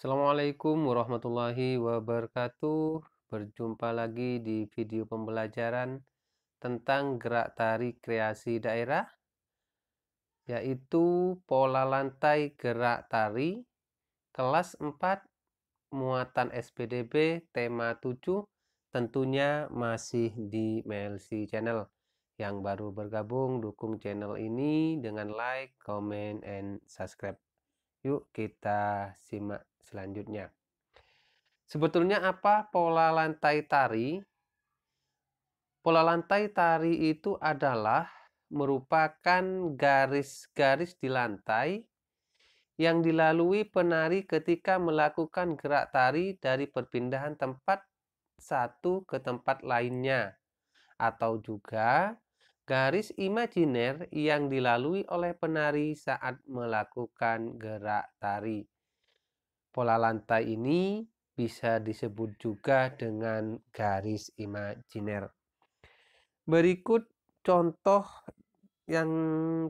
Assalamualaikum warahmatullahi wabarakatuh. Berjumpa lagi di video pembelajaran tentang gerak tari kreasi daerah, yaitu pola lantai gerak tari, kelas 4, muatan SPDB, tema 7, tentunya masih di MLC Channel. Yang baru bergabung, dukung channel ini dengan like, comment, and subscribe. Yuk kita simak selanjutnya. Sebetulnya apa pola lantai tari? Pola lantai tari itu adalah merupakan garis-garis di lantai yang dilalui penari ketika melakukan gerak tari dari perpindahan tempat satu ke tempat lainnya, atau juga garis imajiner yang dilalui oleh penari saat melakukan gerak tari. Pola lantai ini bisa disebut juga dengan garis imajiner. Berikut contoh yang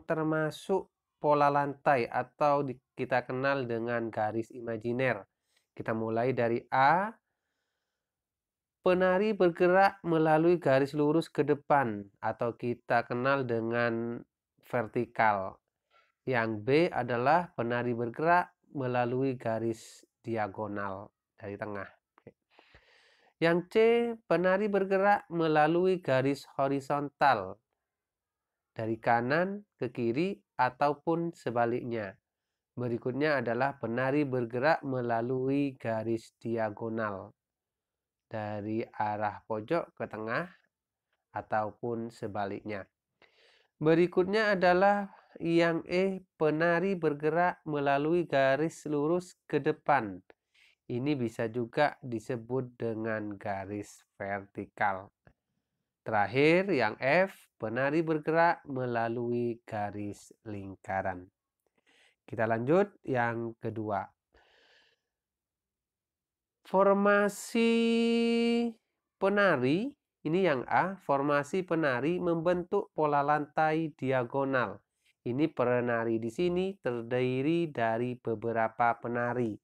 termasuk pola lantai atau kita kenal dengan garis imajiner. Kita mulai dari A. Penari bergerak melalui garis lurus ke depan atau kita kenal dengan vertikal. Yang B adalah penari bergerak melalui garis diagonal dari tengah. Yang C, penari bergerak melalui garis horizontal dari kanan ke kiri ataupun sebaliknya. Berikutnya adalah penari bergerak melalui garis diagonal dari arah pojok ke tengah ataupun sebaliknya. Berikutnya adalah yang E, penari bergerak melalui garis lurus ke depan. Ini bisa juga disebut dengan garis vertikal. Terakhir, yang F, penari bergerak melalui garis lingkaran. Kita lanjut yang kedua. Formasi penari, ini yang A, formasi penari membentuk pola lantai diagonal. Ini penari di sini terdiri dari beberapa penari.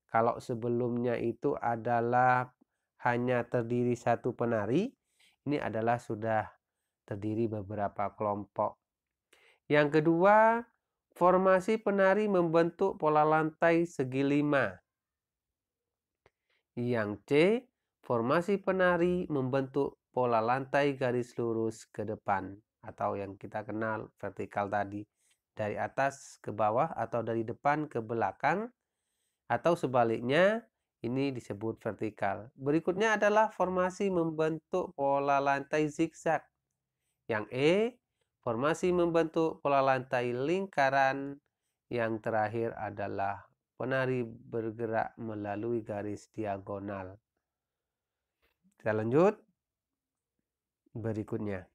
Kalau sebelumnya itu adalah hanya terdiri satu penari, ini adalah sudah terdiri beberapa kelompok. Yang kedua, formasi penari membentuk pola lantai segi 5. Yang C, formasi penari membentuk pola lantai garis lurus ke depan atau yang kita kenal vertikal tadi, dari atas ke bawah atau dari depan ke belakang atau sebaliknya, ini disebut vertikal. Berikutnya adalah formasi membentuk pola lantai zigzag. Yang E, formasi membentuk pola lantai lingkaran. Yang terakhir adalah penari bergerak melalui garis diagonal. Kita lanjut berikutnya.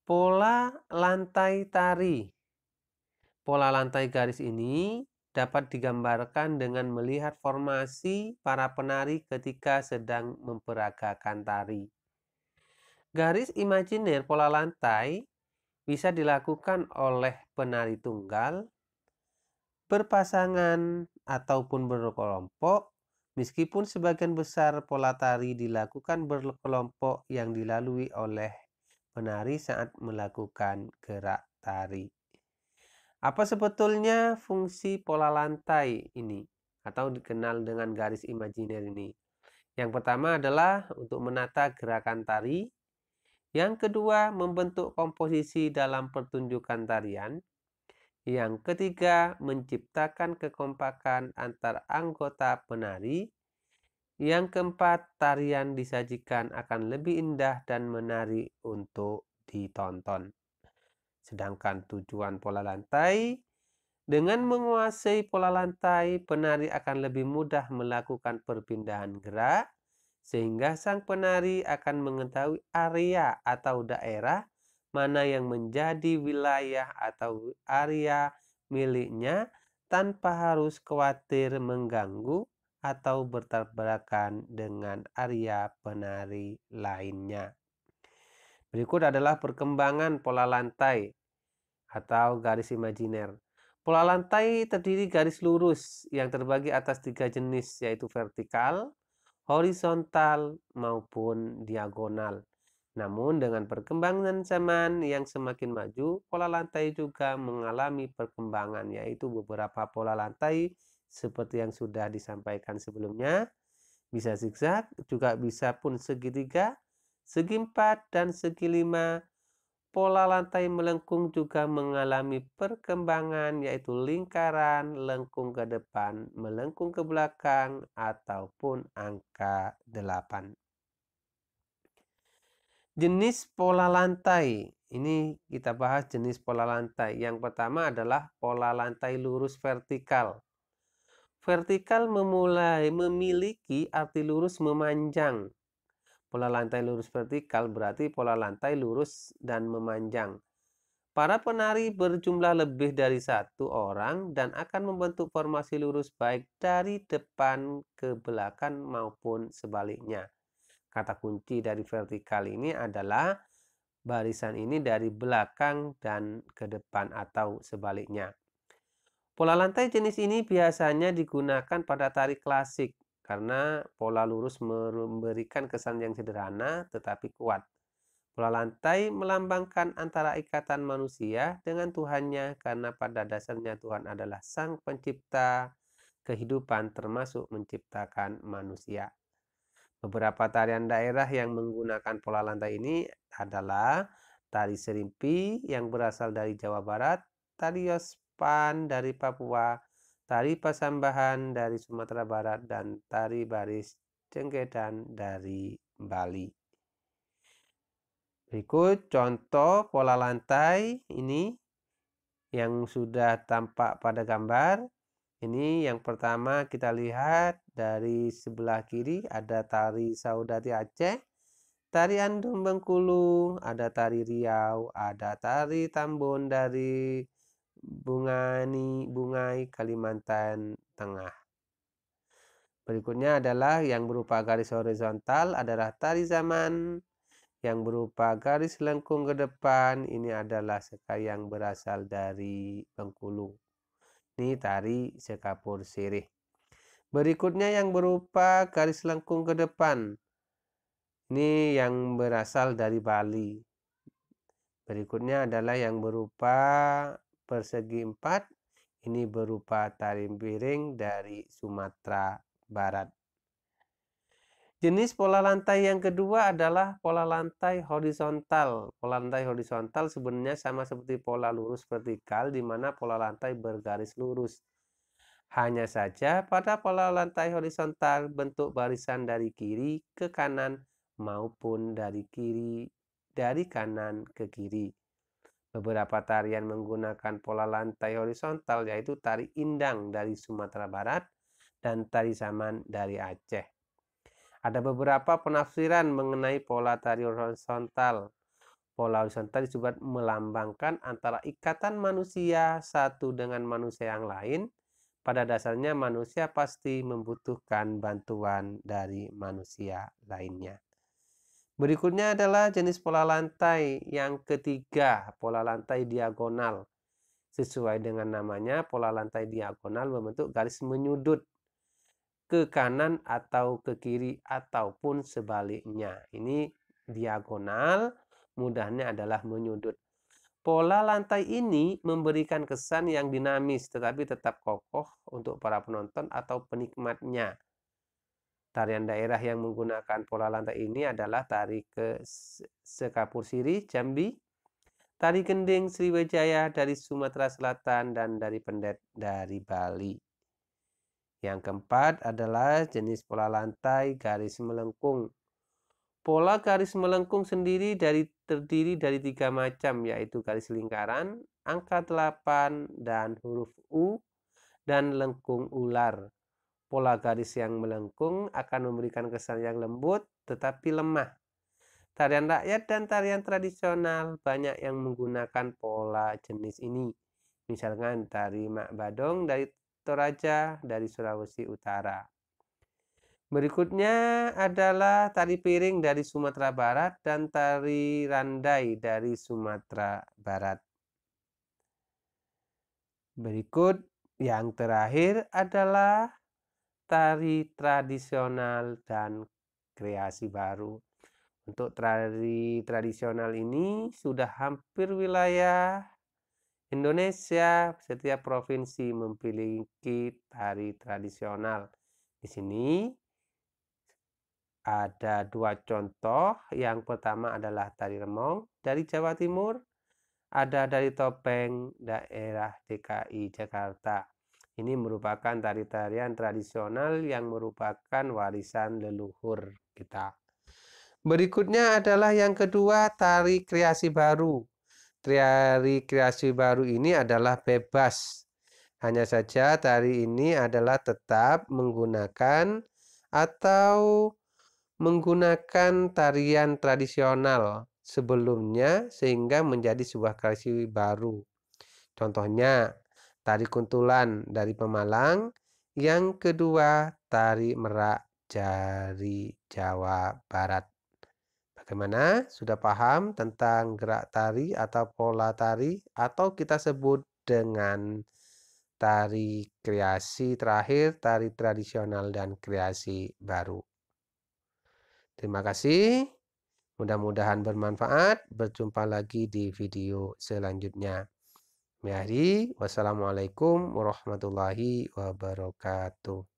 Pola lantai tari. Pola lantai garis ini dapat digambarkan dengan melihat formasi para penari ketika sedang memperagakan tari. Garis imajiner pola lantai bisa dilakukan oleh penari tunggal, berpasangan, ataupun berkelompok, meskipun sebagian besar pola tari dilakukan berkelompok yang dilalui oleh penari saat melakukan gerak tari. Apa sebetulnya fungsi pola lantai ini atau dikenal dengan garis imajiner ini? Yang pertama adalah untuk menata gerakan tari. Yang kedua, membentuk komposisi dalam pertunjukan tarian. Yang ketiga, menciptakan kekompakan antar anggota penari. Yang keempat, tarian disajikan akan lebih indah dan menarik untuk ditonton. Sedangkan tujuan pola lantai, dengan menguasai pola lantai, penari akan lebih mudah melakukan perpindahan gerak, sehingga sang penari akan mengetahui area atau daerah mana yang menjadi wilayah atau area miliknya tanpa harus khawatir mengganggu atau bertabrakan dengan area penari lainnya. Berikut adalah perkembangan pola lantai. atau garis imajiner. Pola lantai terdiri garis lurus yang terbagi atas 3 jenis, yaitu vertikal, horizontal, maupun diagonal. Namun dengan perkembangan zaman yang semakin maju, pola lantai juga mengalami perkembangan, yaitu beberapa pola lantai seperti yang sudah disampaikan sebelumnya, bisa zigzag, juga bisa pun segitiga, segi 4, dan segi 5. Pola lantai melengkung juga mengalami perkembangan, yaitu lingkaran, lengkung ke depan, melengkung ke belakang, ataupun angka 8. Jenis pola lantai. Ini kita bahas jenis pola lantai. Yang pertama adalah pola lantai lurus vertikal. Vertikal memiliki arti lurus memanjang. Pola lantai lurus vertikal berarti pola lantai lurus dan memanjang. Para penari berjumlah lebih dari 1 orang dan akan membentuk formasi lurus baik dari depan ke belakang maupun sebaliknya. Kata kunci dari vertikal ini adalah barisan ini dari belakang dan ke depan atau sebaliknya. Pola lantai jenis ini biasanya digunakan pada tari klasik karena pola lurus memberikan kesan yang sederhana tetapi kuat. Pola lantai melambangkan antara ikatan manusia dengan Tuhannya karena pada dasarnya Tuhan adalah Sang Pencipta kehidupan termasuk menciptakan manusia. Beberapa tarian daerah yang menggunakan pola lantai ini adalah tari serimpi yang berasal dari Jawa Barat, tari yospan dari Papua, tari pasambahan dari Sumatera Barat, dan tari baris cengkedan dari Bali. Berikut contoh pola lantai ini yang sudah tampak pada gambar. Ini yang pertama kita lihat dari sebelah kiri ada tari Saudati Aceh, tari Andong Bengkulu, ada tari Riau, ada tari Tambun dari Bungai, Kalimantan Tengah. Berikutnya adalah yang berupa garis horizontal adalah tari Zaman, yang berupa garis lengkung ke depan ini adalah sekali yang berasal dari Bengkulu. Ini tari sekapur sirih. Berikutnya yang berupa garis lengkung ke depan. Ini yang berasal dari Bali. Berikutnya adalah yang berupa persegi 4. Ini berupa tari piring dari Sumatera Barat. Jenis pola lantai yang kedua adalah pola lantai horizontal. Pola lantai horizontal sebenarnya sama seperti pola lurus vertikal, di mana pola lantai bergaris lurus. Hanya saja pada pola lantai horizontal bentuk barisan dari kiri ke kanan maupun dari kanan ke kiri. Beberapa tarian menggunakan pola lantai horizontal yaitu tari Indang dari Sumatera Barat dan tari Saman dari Aceh. Ada beberapa penafsiran mengenai pola tari horizontal. Pola horizontal disebut melambangkan antara ikatan manusia satu dengan manusia yang lain. Pada dasarnya manusia pasti membutuhkan bantuan dari manusia lainnya. Berikutnya adalah jenis pola lantai yang ketiga, pola lantai diagonal. Sesuai dengan namanya, pola lantai diagonal membentuk garis menyudut ke kanan atau ke kiri ataupun sebaliknya. Ini diagonal, mudahnya adalah menyudut. Pola lantai ini memberikan kesan yang dinamis tetapi tetap kokoh untuk para penonton atau penikmatnya. Tarian daerah yang menggunakan pola lantai ini adalah tari ke Sekapur Sirih Jambi, tari Gending Sriwijaya dari Sumatera Selatan, dan dari Pendet dari Bali. Yang keempat adalah jenis pola lantai garis melengkung. Pola garis melengkung terdiri dari 3 macam, yaitu garis lingkaran, angka 8, dan huruf U, dan lengkung ular. Pola garis yang melengkung akan memberikan kesan yang lembut tetapi lemah. Tarian rakyat dan tarian tradisional banyak yang menggunakan pola jenis ini. Misalkan tari Mak Badong dari Toraja dari Sulawesi Utara. Berikutnya adalah tari piring dari Sumatera Barat dan tari randai dari Sumatera Barat. Berikut yang terakhir adalah tari tradisional dan kreasi baru. Untuk tari tradisional ini sudah hampir wilayah Indonesia, setiap provinsi memiliki tari tradisional. Di sini ada dua contoh. Yang pertama adalah tari remong dari Jawa Timur, ada dari topeng daerah DKI Jakarta. Ini merupakan tari-tarian tradisional yang merupakan warisan leluhur kita. Berikutnya adalah yang kedua, tari kreasi baru. Tari kreasi baru ini adalah bebas. Hanya saja tari ini adalah tetap menggunakan atau menggunakan tarian tradisional sebelumnya sehingga menjadi sebuah kreasi baru. Contohnya, tari kuntulan dari Pemalang. Yang kedua, tari merak dari Jawa Barat. Bagaimana? Sudah paham tentang gerak tari atau pola tari atau kita sebut dengan tari kreasi terakhir, tari tradisional dan kreasi baru. Terima kasih. Mudah-mudahan bermanfaat. Berjumpa lagi di video selanjutnya. Mari, wassalamualaikum warahmatullahi wabarakatuh.